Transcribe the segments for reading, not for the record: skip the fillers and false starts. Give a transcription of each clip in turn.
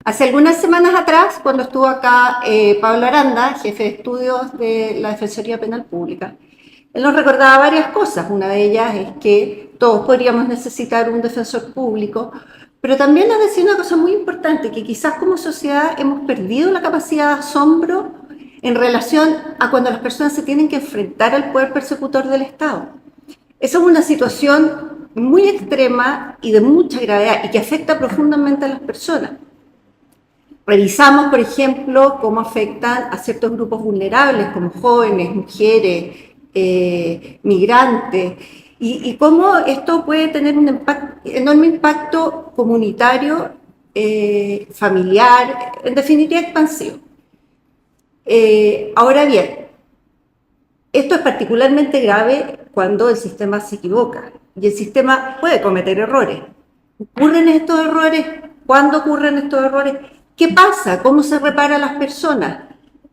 Hace algunas semanas atrás, cuando estuvo acá Pablo Aranda, jefe de estudios de la Defensoría Penal Pública, él nos recordaba varias cosas. Una de ellas es que todos podríamos necesitar un defensor público, pero también nos decía una cosa muy importante, que quizás como sociedad hemos perdido la capacidad de asombro en relación a cuando las personas se tienen que enfrentar al poder persecutor del Estado. Esa es una situación muy extrema y de mucha gravedad y que afecta profundamente a las personas. Revisamos, por ejemplo, cómo afectan a ciertos grupos vulnerables, como jóvenes, mujeres, migrantes, y cómo esto puede tener un enorme impacto comunitario, familiar, en definitiva expansivo. Ahora bien, esto es particularmente grave cuando el sistema se equivoca, y el sistema puede cometer errores. ¿Ocurren estos errores? ¿Cuándo ocurren estos errores? ¿Qué pasa? ¿Cómo se repara a las personas?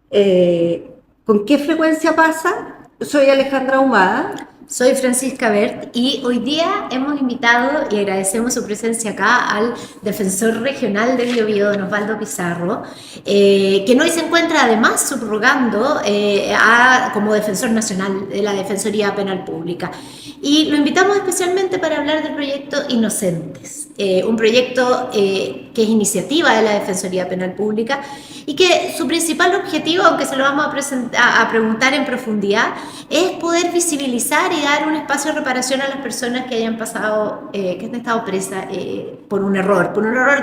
¿Con qué frecuencia pasa? Soy Alejandra Ahumada. Soy Francisca Bert y hoy día hemos invitado y agradecemos su presencia acá al defensor regional de Biobío, don Osvaldo Pizarro, quien hoy se encuentra además subrogando como defensor nacional de la Defensoría Penal Pública. Y lo invitamos especialmente para hablar del proyecto Inocentes, un proyecto que es iniciativa de la Defensoría Penal Pública y que su principal objetivo, aunque se lo vamos a preguntar en profundidad, es poder visibilizar y dar un espacio de reparación a las personas que hayan pasado, que han estado presas por un error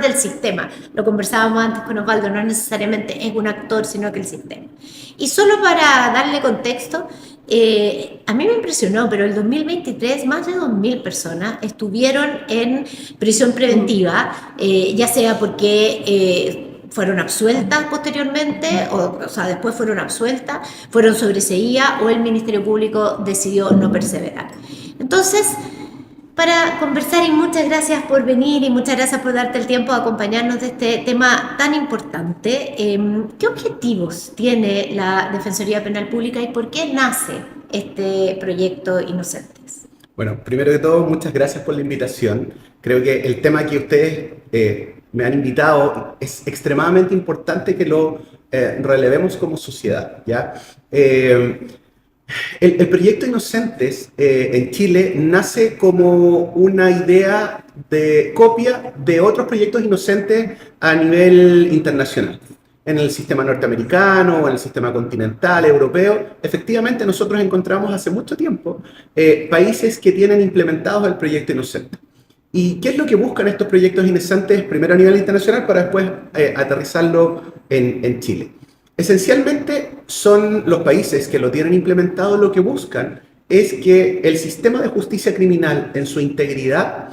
del sistema. Lo conversábamos antes con Osvaldo, no necesariamente es un actor, sino que el sistema. Y solo para darle contexto, a mí me impresionó, pero el 2023 más de 2.000 personas estuvieron en prisión preventiva, ya sea porque fueron absueltas posteriormente, o sea, después fueron absueltas, fueron sobreseídas o el Ministerio Público decidió no perseverar. Entonces, para conversar, y muchas gracias por venir y muchas gracias por darte el tiempo de acompañarnos de este tema tan importante, ¿qué objetivos tiene la Defensoría Penal Pública y por qué nace este proyecto Inocentes? Bueno, primero que todo, muchas gracias por la invitación. Creo que el tema que ustedes me han invitado es extremadamente importante que lo relevemos como sociedad, ¿ya? El proyecto Inocentes en Chile nace como una idea de copia de otros proyectos inocentes a nivel internacional. En el sistema norteamericano o en el sistema continental, europeo, efectivamente nosotros encontramos hace mucho tiempo países que tienen implementados el proyecto Inocente. ¿Y qué es lo que buscan estos proyectos inocentes, primero a nivel internacional, para después aterrizarlo en Chile? Esencialmente son los países que lo tienen implementado, lo que buscan es que el sistema de justicia criminal en su integridad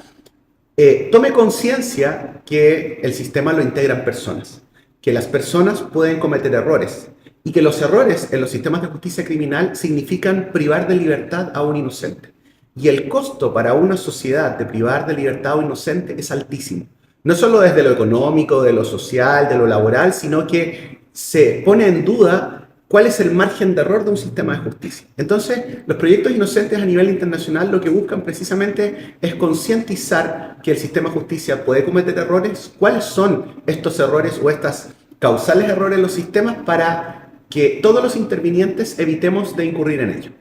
tome conciencia que el sistema lo integran personas, que las personas pueden cometer errores y que los errores en los sistemas de justicia criminal significan privar de libertad a un inocente. Y el costo para una sociedad de privar de libertad a un inocente es altísimo. No solo desde lo económico, de lo social, de lo laboral, sino que se pone en duda cuál es el margen de error de un sistema de justicia. Entonces, los proyectos inocentes a nivel internacional lo que buscan precisamente es concientizar que el sistema de justicia puede cometer errores, cuáles son estos errores o estas causales errores en los sistemas para que todos los intervinientes evitemos de incurrir en ello.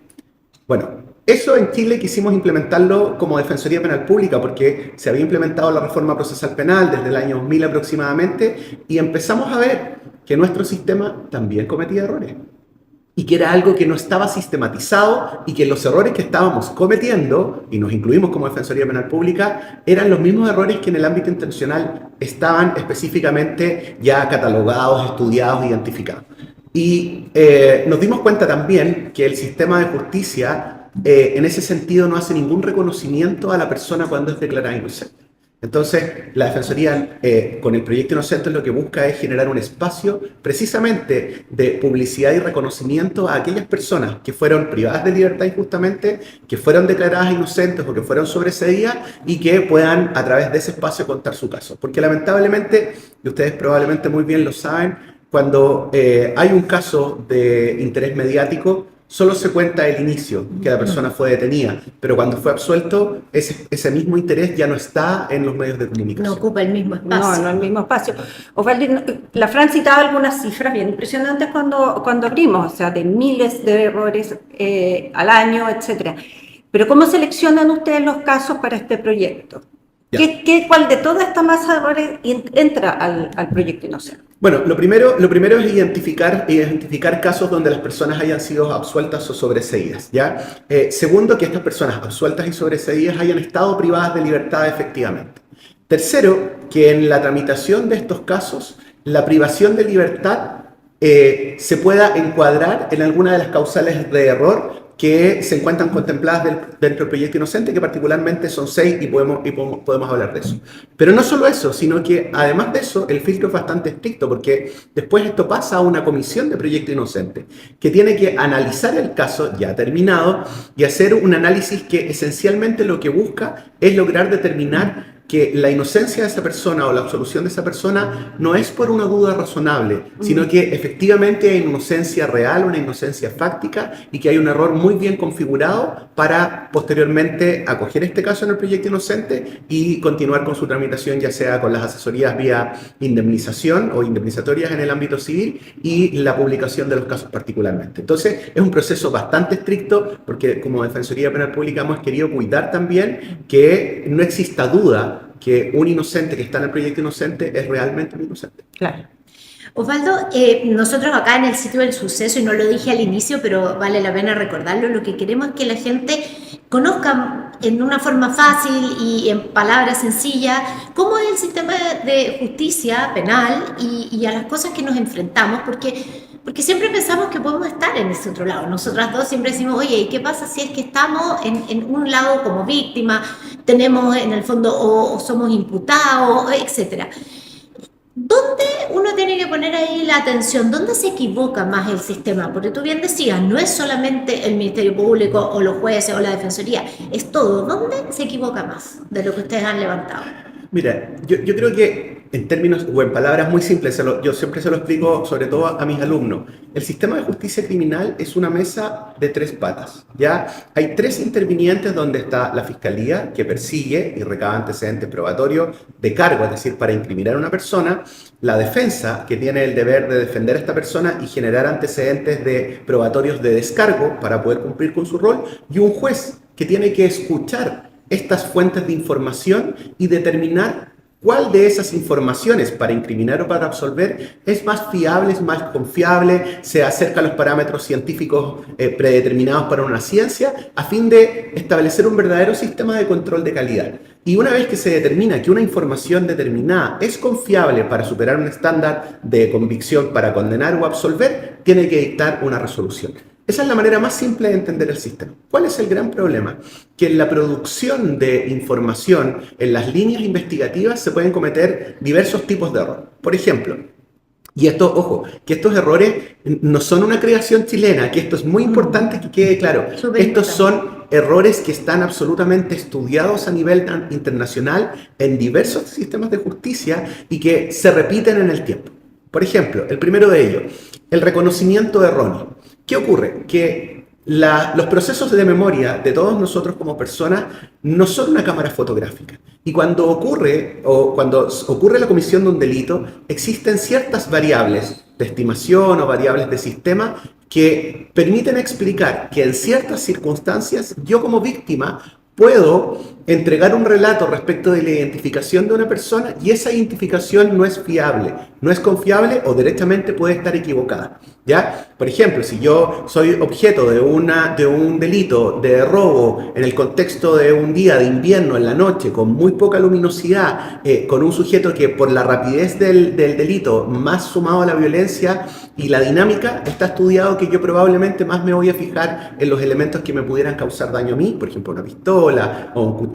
Bueno, eso en Chile quisimos implementarlo como Defensoría Penal Pública porque se había implementado la reforma procesal penal desde el año 2000 aproximadamente y empezamos a ver que nuestro sistema también cometía errores y que era algo que no estaba sistematizado y que los errores que estábamos cometiendo, y nos incluimos como Defensoría Penal Pública, eran los mismos errores que en el ámbito internacional estaban específicamente ya catalogados, estudiados, identificados. Y nos dimos cuenta también que el sistema de justicia en ese sentido no hace ningún reconocimiento a la persona cuando es declarada inocente. Entonces, la Defensoría con el proyecto Inocentes lo que busca es generar un espacio precisamente de publicidad y reconocimiento a aquellas personas que fueron privadas de libertad injustamente, que fueron declaradas inocentes o que fueron sobreseídas y que puedan a través de ese espacio contar su caso. Porque lamentablemente, y ustedes probablemente muy bien lo saben, cuando hay un caso de interés mediático, solo se cuenta el inicio, que la persona fue detenida, pero cuando fue absuelto, ese mismo interés ya no está en los medios de comunicación. No ocupa el mismo espacio. No el mismo espacio. Osvaldo, la Fran citaba algunas cifras bien impresionantes cuando abrimos, o sea, de miles de errores al año, etcétera. Pero ¿cómo seleccionan ustedes los casos para este proyecto? ¿Cuál de toda esta masa de errores entra al proyecto Inocente? Bueno, lo primero es identificar casos donde las personas hayan sido absueltas o sobreseídas, ¿ya? Segundo, que estas personas absueltas y sobreseídas hayan estado privadas de libertad efectivamente. Tercero, que en la tramitación de estos casos, la privación de libertad se pueda encuadrar en alguna de las causales de error que se encuentran contempladas dentro del proyecto Inocente, que particularmente son 6 y podemos hablar de eso. Pero no solo eso, sino que además de eso, el filtro es bastante estricto, porque después esto pasa a una comisión de proyecto Inocente, que tiene que analizar el caso ya terminado y hacer un análisis que esencialmente lo que busca es lograr determinar que la inocencia de esa persona o la absolución de esa persona no es por una duda razonable, sino que efectivamente hay inocencia real, una inocencia fáctica y que hay un error muy bien configurado para posteriormente acoger este caso en el proyecto Inocente y continuar con su tramitación, ya sea con las asesorías vía indemnización o indemnizatorias en el ámbito civil y la publicación de los casos particularmente. Entonces es un proceso bastante estricto porque como Defensoría Penal Pública hemos querido cuidar también que no exista duda que un inocente que está en el proyecto Inocente es realmente un inocente. Claro. Osvaldo, nosotros acá en el sitio del suceso, y no lo dije al inicio, pero vale la pena recordarlo, lo que queremos es que la gente conozca en una forma fácil y en palabras sencillas cómo es el sistema de justicia penal y a las cosas que nos enfrentamos, porque siempre pensamos que podemos estar en ese otro lado. Nosotras dos siempre decimos, oye, ¿y qué pasa si es que estamos en un lado como víctima, tenemos en el fondo o somos imputados, etcétera? ¿Dónde uno tiene que poner ahí la atención? ¿Dónde se equivoca más el sistema? Porque tú bien decías, no es solamente el Ministerio Público o los jueces o la Defensoría, es todo. ¿Dónde se equivoca más de lo que ustedes han levantado? Mira, yo creo que en términos o en palabras muy simples, yo siempre se lo explico sobre todo a mis alumnos, el sistema de justicia criminal es una mesa de 3 patas, ¿ya? Hay 3 intervinientes donde está la Fiscalía, que persigue y recaba antecedentes probatorios de cargo, es decir, para incriminar a una persona, la defensa, que tiene el deber de defender a esta persona y generar antecedentes probatorios de descargo para poder cumplir con su rol, y un juez que tiene que escuchar estas fuentes de información y determinar cuál de esas informaciones para incriminar o para absolver es más fiable, es más confiable, se acerca a los parámetros científicos predeterminados para una ciencia, a fin de establecer un verdadero sistema de control de calidad. Y una vez que se determina que una información determinada es confiable para superar un estándar de convicción para condenar o absolver, tiene que dictar una resolución. Esa es la manera más simple de entender el sistema. ¿Cuál es el gran problema? Que en la producción de información, en las líneas investigativas, se pueden cometer diversos tipos de error. Por ejemplo, y esto, ojo, que estos errores no son una creación chilena, que esto es muy importante que quede claro. Estos son errores que están absolutamente estudiados a nivel internacional en diversos sistemas de justicia y que se repiten en el tiempo. Por ejemplo, el primero de ellos, el reconocimiento erróneo. ¿Qué ocurre? Que los procesos de memoria de todos nosotros como personas no son una cámara fotográfica. Y cuando ocurre la comisión de un delito, existen ciertas variables de estimación o variables de sistema que permiten explicar que en ciertas circunstancias yo como víctima puedo entregar un relato respecto de la identificación de una persona y esa identificación no es fiable, no es confiable o directamente puede estar equivocada, ¿ya? Por ejemplo, si yo soy objeto de un delito de robo en el contexto de un día de invierno en la noche con muy poca luminosidad, con un sujeto que por la rapidez del delito más sumado a la violencia y la dinámica, está estudiado que yo probablemente más me voy a fijar en los elementos que me pudieran causar daño a mí, por ejemplo una pistola o un cuchillo,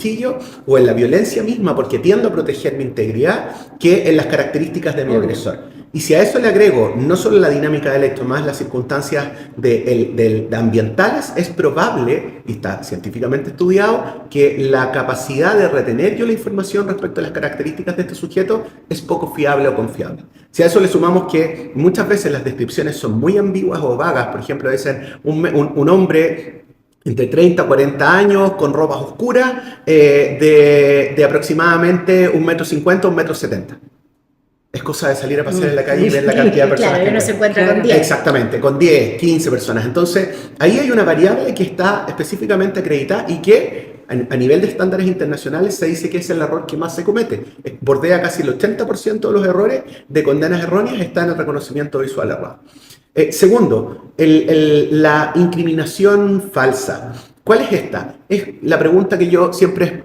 o en la violencia misma porque tiendo a proteger mi integridad, que en las características de mi agresor. Y si a eso le agrego no solo la dinámica del hecho, más las circunstancias de ambientales, es probable, y está científicamente estudiado, que la capacidad de retener yo la información respecto a las características de este sujeto es poco fiable o confiable. Si a eso le sumamos que muchas veces las descripciones son muy ambiguas o vagas, por ejemplo, debe ser un hombre entre 30 y 40 años, con ropas oscuras, de aproximadamente 1,50 m, 1,70 m. Es cosa de salir a pasear en la calle y ver la cantidad de personas. Claro, que uno se encuentra con 10. Exactamente, con 10, 15 personas. Entonces, ahí hay una variable que está específicamente acreditada y que a nivel de estándares internacionales se dice que es el error que más se comete. Bordea casi el 80% de los errores de condenas erróneas está en el reconocimiento visual errado. Segundo, la incriminación falsa. ¿Cuál es esta? Es la pregunta que yo siempre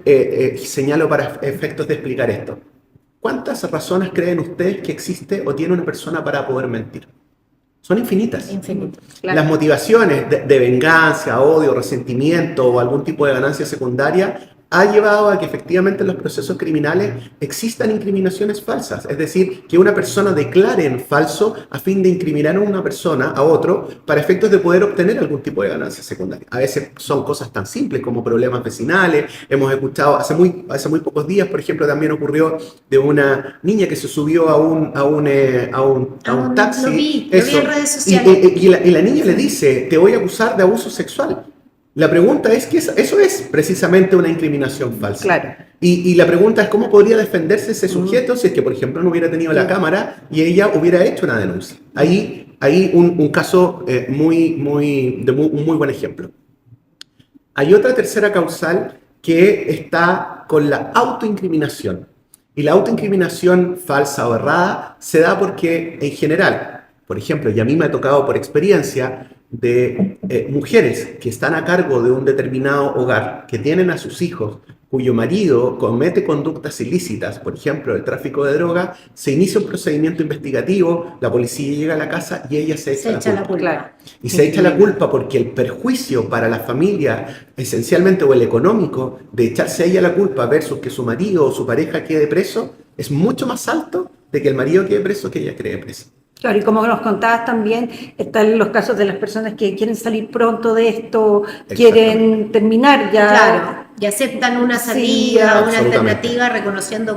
señalo para efectos de explicar esto. ¿Cuántas razones creen ustedes que existe o tiene una persona para poder mentir? Son infinitas. Infinito. Claro. Las motivaciones de venganza, odio, resentimiento o algún tipo de ganancia secundaria ha llevado a que efectivamente en los procesos criminales existan incriminaciones falsas. Es decir, que una persona declare en falso a fin de incriminar a una persona, a otro, para efectos de poder obtener algún tipo de ganancia secundaria. A veces son cosas tan simples como problemas vecinales. Hemos escuchado, hace muy pocos días, por ejemplo, también ocurrió de una niña que se subió a un taxi. Lo vi en redes sociales. Y la niña le dice, te voy a acusar de abuso sexual. La pregunta es que eso es precisamente una incriminación falsa. Claro. Y la pregunta es cómo podría defenderse ese sujeto si es que, por ejemplo, no hubiera tenido la cámara y ella hubiera hecho una denuncia. Ahí un caso de un muy buen ejemplo. Hay otra tercera causal que está con la autoincriminación. Y la autoincriminación falsa o errada se da porque, en general, por ejemplo, y a mí me ha tocado por experiencia, de mujeres que están a cargo de un determinado hogar, que tienen a sus hijos, cuyo marido comete conductas ilícitas, por ejemplo, el tráfico de droga, se inicia un procedimiento investigativo, la policía llega a la casa y ella se echa la culpa. Claro. Y se echa la culpa porque el perjuicio para la familia, esencialmente, o el económico, de echarse a ella la culpa versus que su marido o su pareja quede preso, es mucho más alto de que el marido quede preso que ella quede presa. Claro, y como nos contabas también, están los casos de las personas que quieren salir pronto de esto, quieren terminar ya. Claro, y aceptan una salida, una alternativa reconociendo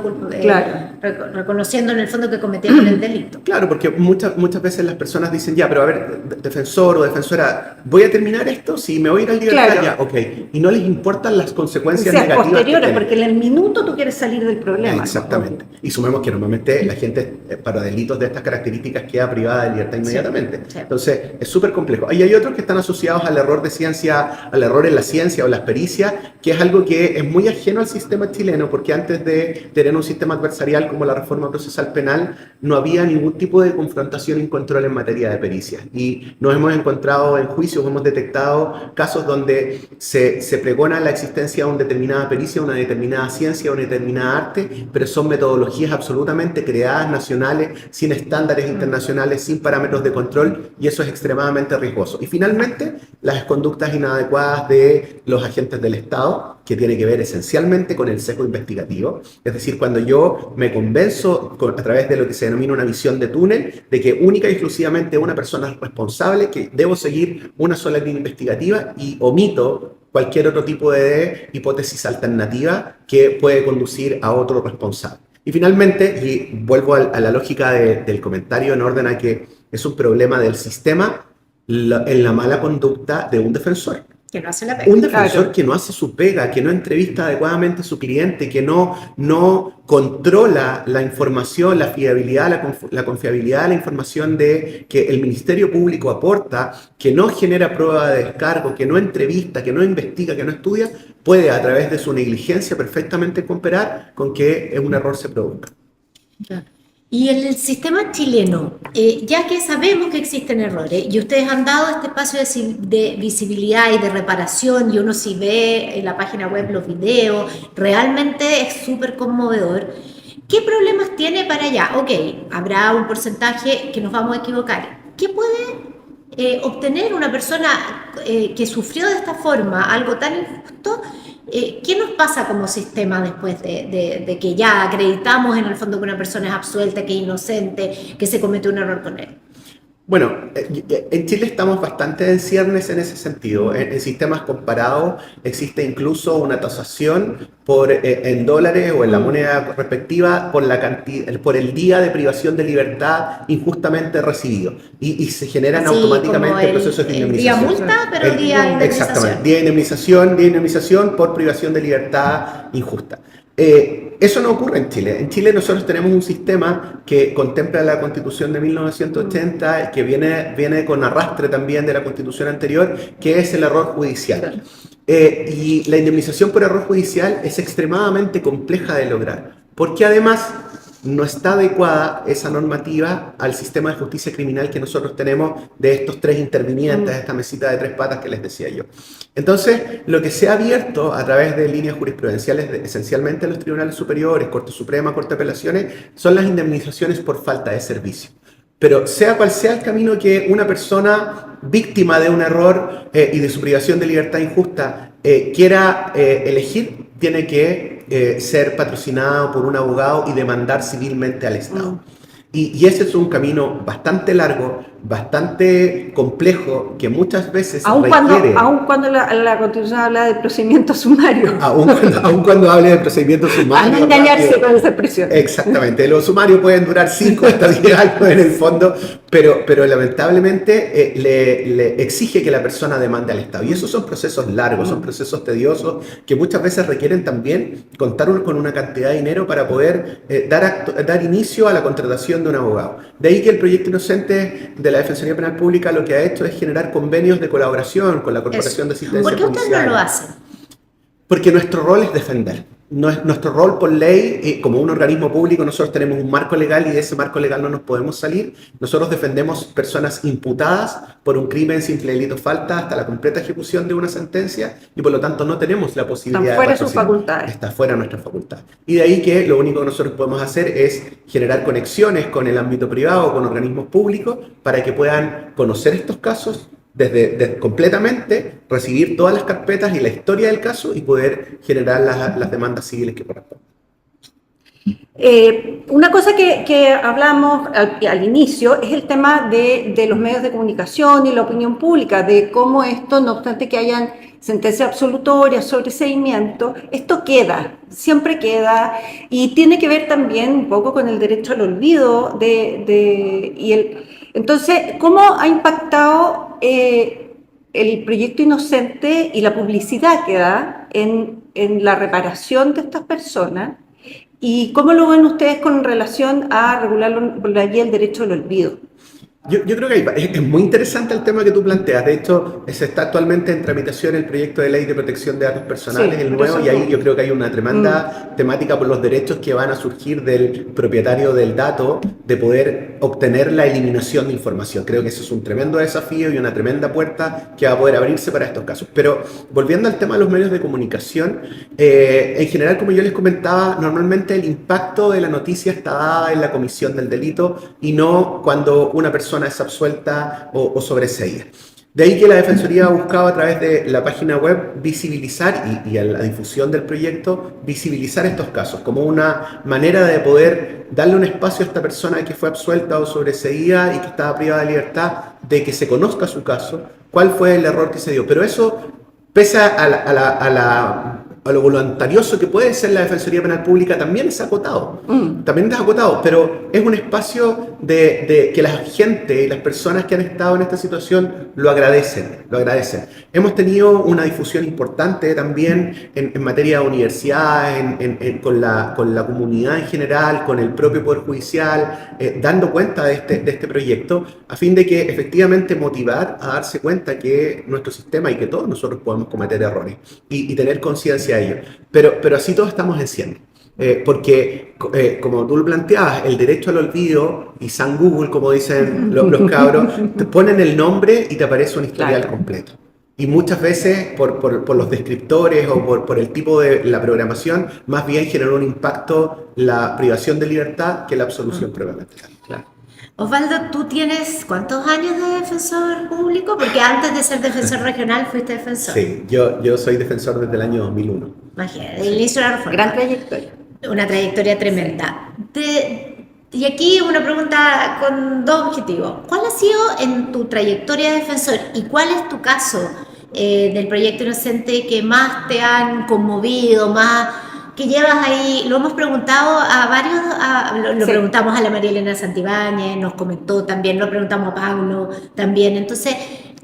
en el fondo que cometieron el delito. Claro, porque muchas veces las personas dicen, ya, pero a ver, defensor o defensora, ¿voy a terminar esto? Si me voy a ir al libertad, claro. Ya, ok. Y no les importan las consecuencias O sea, negativas. posteriores, porque en el minuto tú quieres salir del problema. Exactamente. Y sumemos que normalmente la gente para delitos de estas características queda privada de libertad inmediatamente. Sí. Entonces, es súper complejo. Y hay otros que están asociados al error de ciencia, al error en la ciencia o las pericias, que es algo que es muy ajeno al sistema chileno, porque antes de tener un sistema adversarial como la reforma procesal penal, no había ningún tipo de confrontación y control en materia de pericias. Y nos hemos encontrado en juicios, hemos detectado casos donde se pregona la existencia de una determinada pericia, una determinada ciencia, una determinada arte, pero son metodologías absolutamente creadas, nacionales, sin estándares internacionales, sin parámetros de control, y eso es extremadamente riesgoso. Y finalmente, las conductas inadecuadas de los agentes del Estado, que tiene que ver esencialmente con el sesgo investigativo, es decir, cuando yo me convenzo a través de lo que se denomina una visión de túnel, de que única y exclusivamente una persona es responsable, que debo seguir una sola línea investigativa y omito cualquier otro tipo de hipótesis alternativa que puede conducir a otro responsable. Y finalmente, y vuelvo a la lógica del comentario en orden a que es un problema del sistema, en la mala conducta de un defensor. Que no hace la pega. Un defensor que no hace su pega, que no entrevista adecuadamente a su cliente, que no controla la información, la fiabilidad, la confiabilidad de la información que el Ministerio Público aporta, que no genera prueba de descargo, que no entrevista, que no investiga, que no estudia, puede a través de su negligencia perfectamente comparar con que un error se produzca. Claro. Y en el sistema chileno, ya que sabemos que existen errores, y ustedes han dado este espacio de visibilidad y de reparación, y uno si ve en la página web los videos, realmente es súper conmovedor. ¿Qué problemas tiene para allá? Ok, habrá un porcentaje que nos vamos a equivocar. ¿Qué puede obtener una persona que sufrió de esta forma algo tan injusto ¿Qué nos pasa como sistema después de que ya acreditamos en el fondo que una persona es absuelta, que es inocente, que se cometió un error con él? Bueno, en Chile estamos bastante en ciernes en ese sentido. En sistemas comparados existe incluso una tasación en dólares o en la moneda respectiva por por el día de privación de libertad injustamente recibido. Y se generan Así automáticamente como procesos de el indemnización. día multa, pero el día indemnización. Exactamente, día de indemnización por privación de libertad injusta. Eso no ocurre en Chile. En Chile nosotros tenemos un sistema que contempla la Constitución de 1980, que viene con arrastre también de la Constitución anterior, que es el error judicial. Y la indemnización por error judicial es extremadamente compleja de lograr, porque además no está adecuada esa normativa al sistema de justicia criminal que nosotros tenemos de estos tres intervinientes, esta mesita de tres patas que les decía yo. Entonces, lo que se ha abierto a través de líneas jurisprudenciales, esencialmente en los tribunales superiores, Corte Suprema, Corte de Apelaciones, son las indemnizaciones por falta de servicio. Pero sea cual sea el camino que una persona víctima de un error y de su privación de libertad injusta quiera elegir, tiene que ser patrocinado por un abogado y demandar civilmente al Estado. Y ese es un camino bastante largo, bastante complejo, que muchas veces requiere... Aun cuando la Constitución habla de procedimiento sumario. Aun cuando hable de procedimiento sumario. A no engañarse con esa expresión. Exactamente. Los sumarios pueden durar 5 hasta 10 años en el fondo, pero lamentablemente le exige que la persona demande al Estado. Y esos son procesos largos, son procesos tediosos, que muchas veces requieren también contar con una cantidad de dinero para poder dar inicio a la contratación de un abogado. De ahí que el proyecto Inocente de la Defensoría Penal Pública lo que ha hecho es generar convenios de colaboración con la Corporación de Asistencia Policial. ¿Por qué ustedes no lo hacen? Porque nuestro rol es defender. Nuestro rol por ley, como un organismo público, nosotros tenemos un marco legal y de ese marco legal no nos podemos salir. Nosotros defendemos personas imputadas por un crimen, simple delito, falta, hasta la completa ejecución de una sentencia y por lo tanto no tenemos la posibilidad Están fuera sus facultades. Está fuera nuestra facultad. Y de ahí que lo único que nosotros podemos hacer es generar conexiones con el ámbito privado, con organismos públicos, para que puedan conocer estos casos, completamente recibir todas las carpetas y la historia del caso y poder generar las demandas civiles que corresponden. Una cosa que hablamos al inicio es el tema de los medios de comunicación y la opinión pública, de cómo esto, no obstante que hayan sentencias absolutorias, sobreseimiento, esto queda, siempre queda, y tiene que ver también un poco con el derecho al olvido. Entonces, ¿cómo ha impactado el proyecto Inocente y la publicidad que da en la reparación de estas personas? ¿Y cómo lo ven ustedes con relación a regular por la guía el derecho al olvido? Yo creo que es muy interesante el tema que tú planteas. De hecho, se está actualmente en tramitación el proyecto de ley de protección de datos personales, sí, el nuevo, y ahí yo creo que hay una tremenda temática por los derechos que van a surgir del propietario del dato de poder obtener la eliminación de información. Creo que eso es un tremendo desafío y una tremenda puerta que va a poder abrirse para estos casos. Pero volviendo al tema de los medios de comunicación, en general, como yo les comentaba, normalmente el impacto de la noticia está dada en la comisión del delito y no cuando una persona es absuelta o sobreseída. De ahí que la Defensoría ha buscado a través de la página web visibilizar y a la difusión del proyecto, visibilizar estos casos como una manera de poder darle un espacio a esta persona que fue absuelta o sobreseída y que estaba privada de libertad, de que se conozca su caso, cuál fue el error que se dio. Pero eso, pese a lo voluntarioso que puede ser la Defensoría Penal Pública, también es acotado. También es acotado, pero es un espacio de que la gente y las personas que han estado en esta situación lo agradecen. Hemos tenido una difusión importante también en materia de universidades, con la comunidad en general, con el propio Poder Judicial, dando cuenta de este proyecto, a fin de que efectivamente motivar a darse cuenta que nuestro sistema y que todos nosotros podemos cometer errores y tener conciencia de ello. Pero así todos estamos en cien. Porque, como tú lo planteabas, el derecho al olvido y San Google, como dicen los cabros, te ponen el nombre y te aparece un historial completo. Y muchas veces, por los descriptores o por el tipo de la programación, más bien generó un impacto la privación de libertad que la absolución previa. Claro. Osvaldo, ¿tú tienes cuántos años de defensor público? Porque antes de ser defensor regional fuiste defensor. Sí, yo soy defensor desde el año 2001. Imagínate, el inicio de la reforma. Gran trayectoria. Una trayectoria tremenda. Y aquí una pregunta con dos objetivos. ¿Cuál ha sido en tu trayectoria de defensor y cuál es tu caso del proyecto Inocente que más te han conmovido, más que llevas ahí? Lo hemos preguntado a varios, lo Sí. preguntamos a la María Elena Santibáñez, nos comentó también, lo preguntamos a Pablo también. Entonces,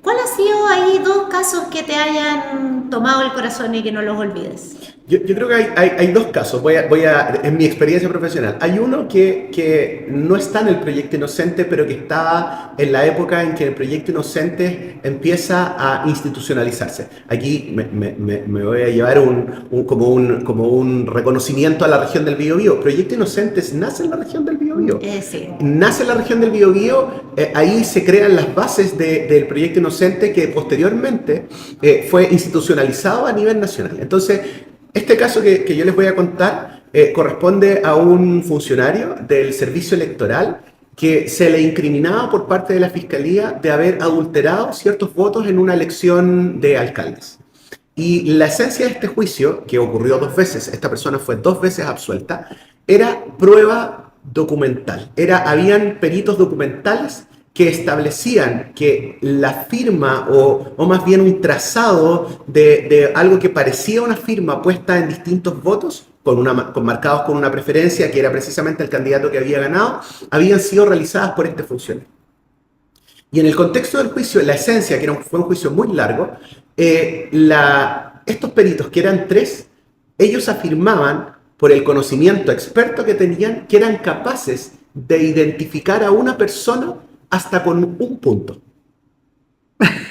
¿cuál ha sido ahí dos casos que te hayan tomado el corazón y que no los olvides? Yo creo que hay dos casos, en mi experiencia profesional. Hay uno que no está en el proyecto Inocente, pero que estaba en la época en que el proyecto Inocente empieza a institucionalizarse. Aquí me voy a llevar como un reconocimiento a la región del Biobío. Proyecto Inocentes nace en la región del Biobío. Sí. Nace en la región del Biobío, ahí se crean las bases del proyecto Inocente que posteriormente fue institucionalizado a nivel nacional. Entonces, este caso que yo les voy a contar corresponde a un funcionario del servicio electoral que se le incriminaba por parte de la Fiscalía de haber adulterado ciertos votos en una elección de alcaldes. Y la esencia de este juicio, que ocurrió 2 veces, esta persona fue 2 veces absuelta, era prueba documental. Habían peritos documentales que establecían que la firma o más bien un trazado de algo que parecía una firma puesta en distintos votos, marcados con una preferencia que era precisamente el candidato que había ganado, habían sido realizadas por este funcionario. Y en el contexto del juicio, la esencia, que fue un juicio muy largo, estos peritos, que eran 3, ellos afirmaban, por el conocimiento experto que tenían, que eran capaces de identificar a una persona hasta con un punto.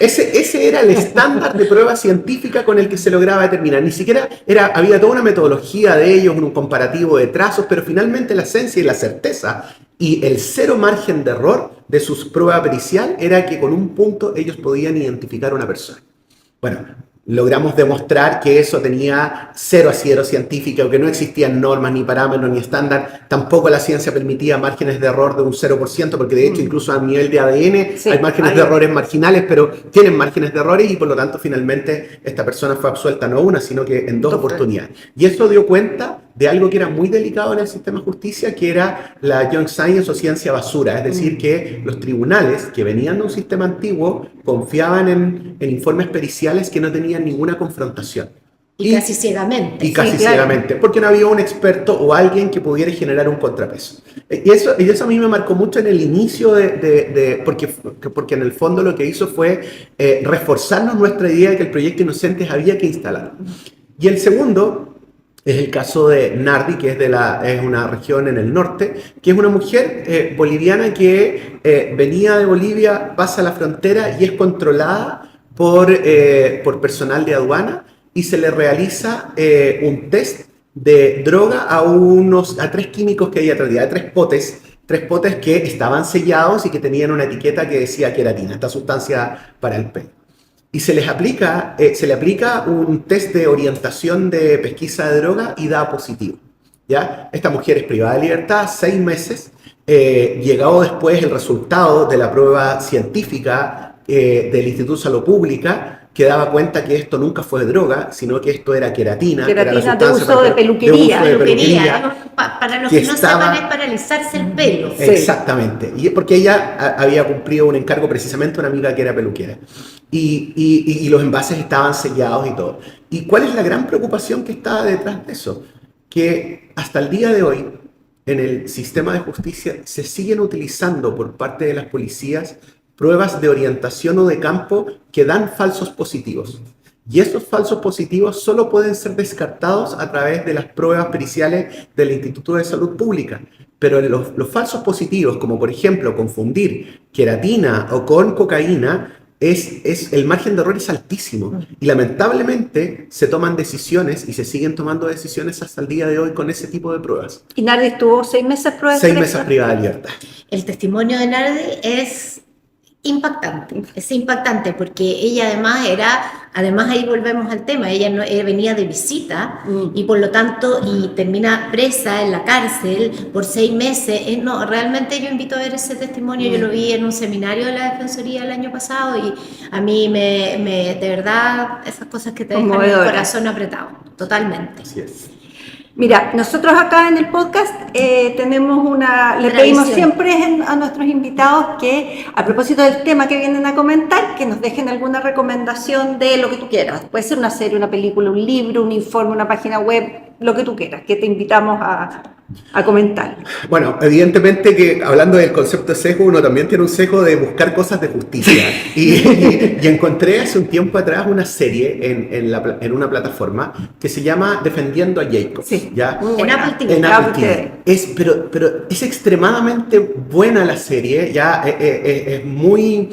Ese era el estándar de prueba científica con el que se lograba determinar. Ni siquiera había toda una metodología de ellos, un comparativo de trazos, pero finalmente la esencia y la certeza y el 0 margen de error de su prueba pericial era que con un punto ellos podían identificar a una persona. Bueno, logramos demostrar que eso tenía 0 asidero científico, que no existían normas, ni parámetros, ni estándar. Tampoco la ciencia permitía márgenes de error de un 0%, porque de hecho incluso a nivel de ADN hay márgenes de errores marginales, pero tienen márgenes de errores y por lo tanto finalmente esta persona fue absuelta no una, sino que en 2 oportunidades. Y eso dio cuenta de algo que era muy delicado en el sistema de justicia, que era la junk science o ciencia basura, es decir, que los tribunales que venían de un sistema antiguo confiaban en informes periciales que no tenían ninguna confrontación. Y casi ciegamente. Y casi ciegamente, porque no había un experto o alguien que pudiera generar un contrapeso. Y eso a mí me marcó mucho en el inicio, porque en el fondo lo que hizo fue reforzarnos nuestra idea de que el proyecto Inocentes había que instalar. Y el segundo es el caso de Nardi, que es una región en el norte, que es una mujer boliviana que venía de Bolivia, pasa la frontera y es controlada por personal de aduana y se le realiza un test de droga a 3 químicos que hay atrás, de 3 potes que estaban sellados y que tenían una etiqueta que decía queratina, esta sustancia para el pelo. Y se le aplica un test de orientación de pesquisa de droga y da positivo, ¿ya? Esta mujer es privada de libertad 6 meses. Llegado después el resultado de la prueba científica del Instituto de Salud Pública, que daba cuenta que esto nunca fue droga, sino que esto era queratina. Queratina de uso de peluquería. Para los que no sepan, es para alisarse el pelo. Exactamente. Y es porque ella había cumplido un encargo precisamente a una amiga que era peluquera. Y los envases estaban sellados y todo. ¿Y cuál es la gran preocupación que estaba detrás de eso? Que hasta el día de hoy, en el sistema de justicia, se siguen utilizando por parte de las policías pruebas de orientación o de campo que dan falsos positivos. Y estos falsos positivos solo pueden ser descartados a través de las pruebas periciales del Instituto de Salud Pública. Pero los falsos positivos, como por ejemplo confundir queratina o con cocaína, el margen de error es altísimo. Y lamentablemente se toman decisiones y se siguen tomando decisiones hasta el día de hoy con ese tipo de pruebas. Y Nardi estuvo 6 meses privada de 6 meses privada de libertad. El testimonio de Nardi es Impactante, es impactante porque ella además ahí volvemos al tema, ella no, venía de visita y por lo tanto y termina presa en la cárcel por 6 meses. No, realmente yo invito a ver ese testimonio, yo lo vi en un seminario de la Defensoría el año pasado y a mí de verdad, esas cosas que te dejan el corazón apretado, totalmente. Así es. Mira, nosotros acá en el podcast tenemos le pedimos siempre a nuestros invitados que, a propósito del tema que vienen a comentar, que nos dejen alguna recomendación de lo que tú quieras. Puede ser una serie, una película, un libro, un informe, una página web, lo que tú quieras, que te invitamos a comentar. Bueno, evidentemente que hablando del concepto de sesgo, uno también tiene un sesgo de buscar cosas de justicia. y encontré hace un tiempo atrás una serie en una plataforma que se llama Defendiendo a Jacob. Sí, ¿ya? En Apple TV. En Apple TV. Pero es extremadamente buena la serie, ya es muy...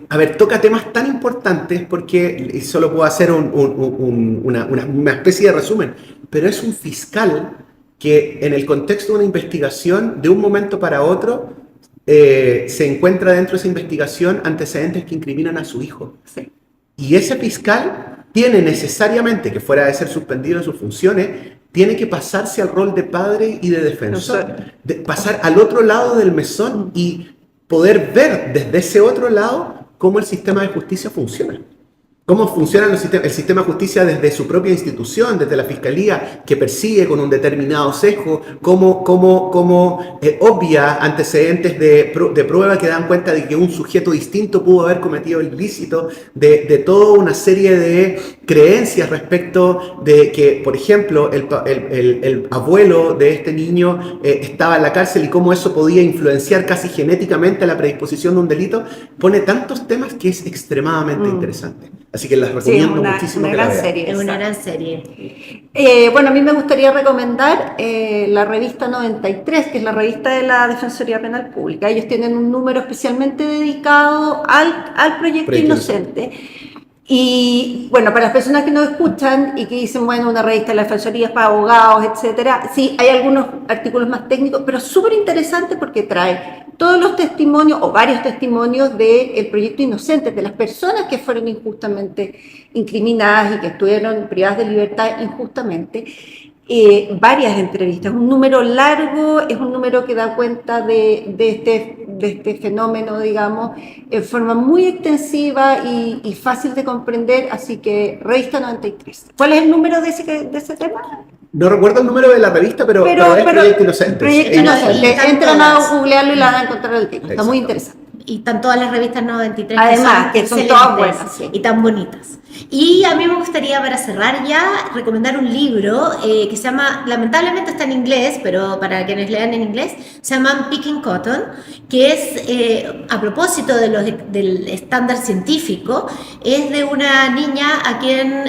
a ver, toca temas tan importantes porque solo puedo hacer una especie de resumen, pero es un fiscal que en el contexto de una investigación, de un momento para otro, se encuentra dentro de esa investigación antecedentes que incriminan a su hijo. Sí. Y ese fiscal tiene necesariamente, que fuera de ser suspendido de sus funciones, tiene que pasarse al rol de padre y de defensor, pasar al otro lado del mesón y poder ver desde ese otro lado cómo el sistema de justicia funciona. Cómo funciona el sistema de justicia desde su propia institución, desde la fiscalía, que persigue con un determinado sesgo, cómo obvia antecedentes de prueba que dan cuenta de que un sujeto distinto pudo haber cometido el ilícito, de toda una serie de creencias respecto de que, por ejemplo, el abuelo de este niño estaba en la cárcel y cómo eso podía influenciar casi genéticamente la predisposición de un delito. Pone tantos temas que es extremadamente interesante. Así que las recomiendo muchísimo. Es una gran serie. Bueno, a mí me gustaría recomendar la revista 93, que es la revista de la Defensoría Penal Pública. Ellos tienen un número especialmente dedicado al proyecto Inocente. Y bueno, para las personas que nos escuchan y que dicen, bueno, una revista de la Defensoría es para abogados, etcétera, sí, hay algunos artículos más técnicos, pero súper interesante porque trae todos los testimonios o varios testimonios del proyecto Inocente, de las personas que fueron injustamente incriminadas y que estuvieron privadas de libertad injustamente. Varias entrevistas, un número largo, es un número que da cuenta de este fenómeno, digamos, en forma muy extensiva y fácil de comprender, así que revista 93. ¿Cuál es el número de ese tema? No recuerdo el número de la revista, pero es Proyecto Inocente. Proyecto Inocente. Entran a googlearlo y la van a encontrar el tema. Está muy interesante. Y están todas las revistas 93 además que son todas buenas, sí, y tan bonitas. Y a mí me gustaría, para cerrar ya, recomendar un libro que se llama, lamentablemente está en inglés, pero para quienes lean en inglés, se llama Picking Cotton, que es, a propósito del estándar científico, es de una niña a quien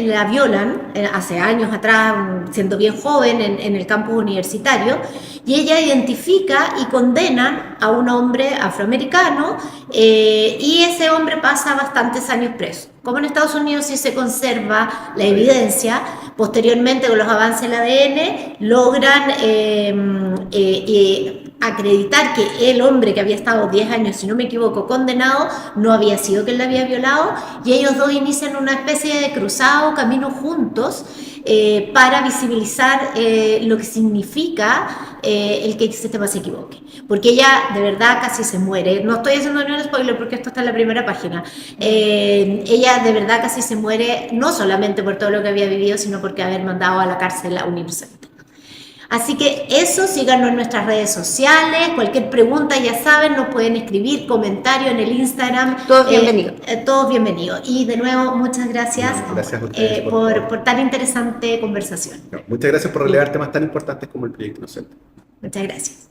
la violan hace años atrás, siendo bien joven, en el campus universitario, y ella identifica y condena a un hombre afroamericano y ese hombre pasa bastantes años preso. Como en Estados Unidos sí se conserva la evidencia, posteriormente con los avances del ADN logran acreditar que el hombre que había estado 10 años, si no me equivoco, condenado, no había sido que él la había violado, y ellos dos inician una especie de cruzado, camino juntos, para visibilizar lo que significa el que el sistema se equivoque. Porque ella de verdad casi se muere. No estoy haciendo ni un spoiler porque esto está en la primera página. Ella de verdad casi se muere, no solamente por todo lo que había vivido, sino porque haber mandado a la cárcel a un inocente. Así que eso, síganos en nuestras redes sociales, cualquier pregunta ya saben, nos pueden escribir, comentario en el Instagram. Todos bienvenidos. Todos bienvenidos. Y de nuevo, muchas gracias, gracias a ustedes por tan interesante conversación. Muchas gracias por relevar temas tan importantes como el Proyecto Inocente. Muchas gracias.